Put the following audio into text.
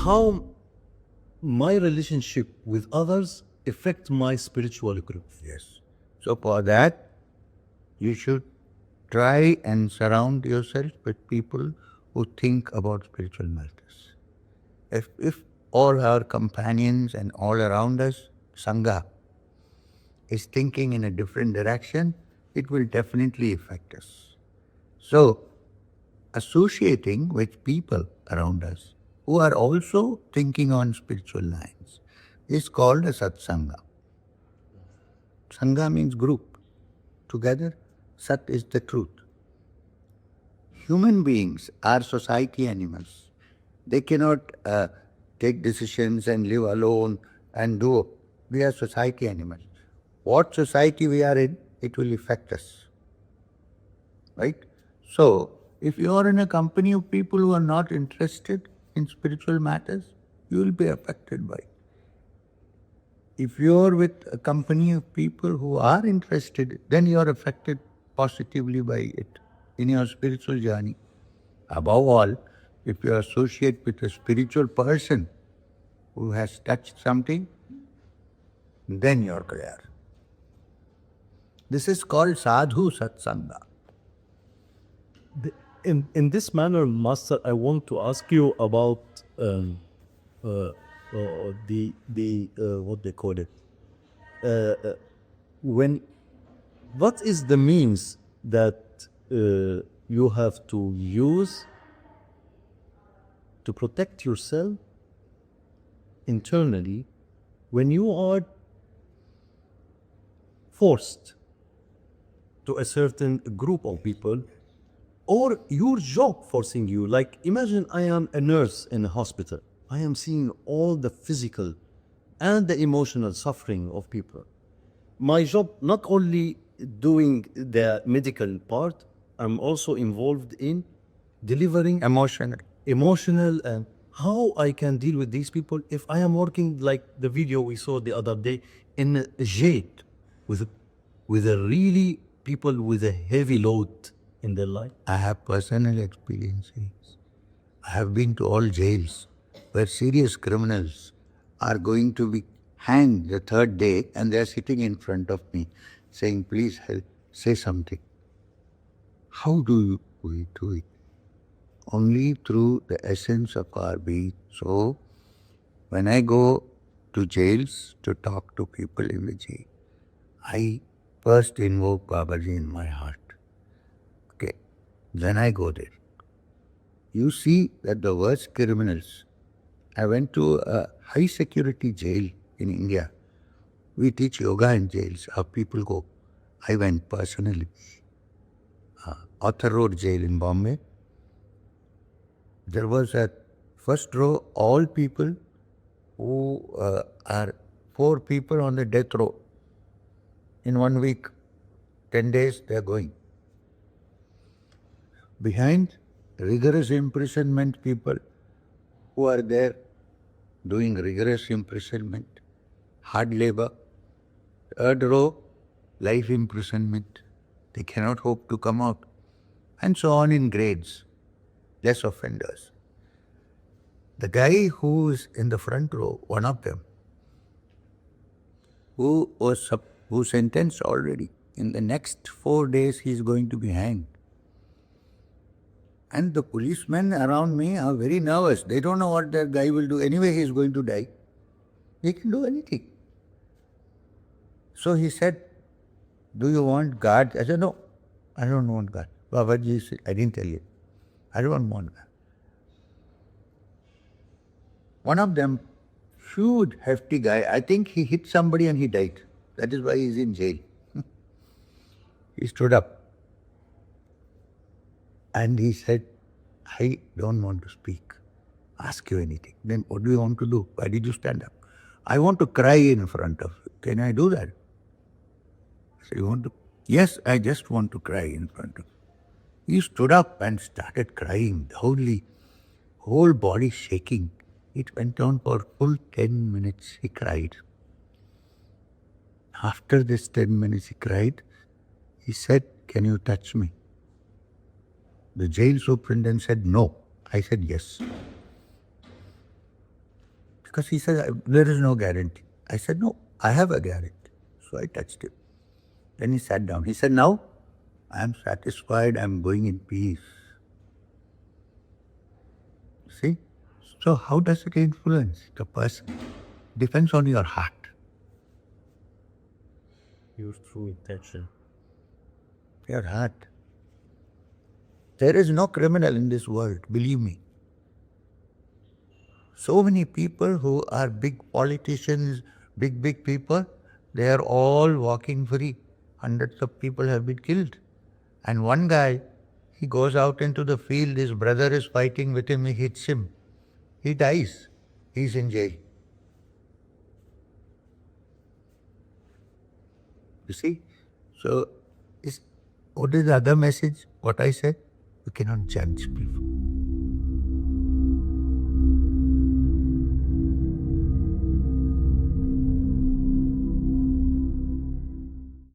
how my relationship with others affect my spiritual growth. Yes. So for that, you should try and surround yourself with people who think about spiritual matters. If all our companions and all around us, Sangha, is thinking in a different direction, it will definitely affect us. So, associating with people around us who are also thinking on spiritual lines is called a satsanga. Sangha means group. Together, Sat is the truth. Human beings are society animals. They cannot take decisions and live alone and do. We are society animals. What society we are in, it will affect us. Right? So, if you are in a company of people who are not interested in spiritual matters, you will be affected by it. If you are with a company of people who are interested, then you are affected positively by it in your spiritual journey. Above all, if you associate with a spiritual person who has touched something, then you are clear. This is called sadhu satsanga. In this manner, Master, I want to ask you about the what they call it. What is the means that you have to use to protect yourself internally when you are forced to a certain group of people, or your job forcing you? Like, imagine I am a nurse in a hospital. I am seeing all the physical and the emotional suffering of people. My job, not only doing the medical part, I'm also involved in delivering emotional and how I can deal with these people if I am working like the video we saw the other day in a jail with a really people with a heavy load in their life. I have personal experiences. I have been to all jails where serious criminals are going to be hanged the third day and they are sitting in front of me saying, please help, say something. How do we do it? Only through the essence of our being. So, when I go to jails to talk to people in the jail, I first invoke Babaji in my heart. Okay, then I go there. You see that the worst criminals, I went to a high security jail in India. We teach yoga in jails, how people go. I went personally. Author Road jail in Bombay. There was at first row all people who are 4 people on the death row. In 1 week, 10 days, they are going. Behind, rigorous imprisonment people who are there doing rigorous imprisonment, hard labor. Third row, life imprisonment. They cannot hope to come out. And so on in grades, less offenders. The guy who is in the front row, one of them, who sentenced already, in the next 4 days he is going to be hanged. And the policemen around me are very nervous. They don't know what that guy will do. Anyway, he is going to die. He can do anything. So he said, do you want guard? I said, no, I don't want guard. Babaji said, I didn't tell you. I don't want guard. One of them, huge, hefty guy, I think he hit somebody and he died. That is why he is in jail. He stood up and he said, I don't want to speak, ask you anything. Then what do you want to do? Why did you stand up? I want to cry in front of you. Can I do that? I said, you want to? Yes, I just want to cry in front of you. He stood up and started crying, whole body shaking. It went on for full 10 minutes, he cried. After this 10 minutes he cried, he said, can you touch me? The jail superintendent said, no. I said, yes. Because he said, there is no guarantee. I said, no, I have a guarantee. So I touched him. Then he sat down. He said, now I am satisfied, I am going in peace. See? So how does it influence the person? Depends on your heart. Your true intention. Your heart. There is no criminal in this world, believe me. So many people who are big politicians, big people, they are all walking free. Hundreds of people have been killed. And one guy, he goes out into the field, his brother is fighting with him, he hits him. He dies. He's in jail. You see? So, what is the other message? What I said? You cannot judge people.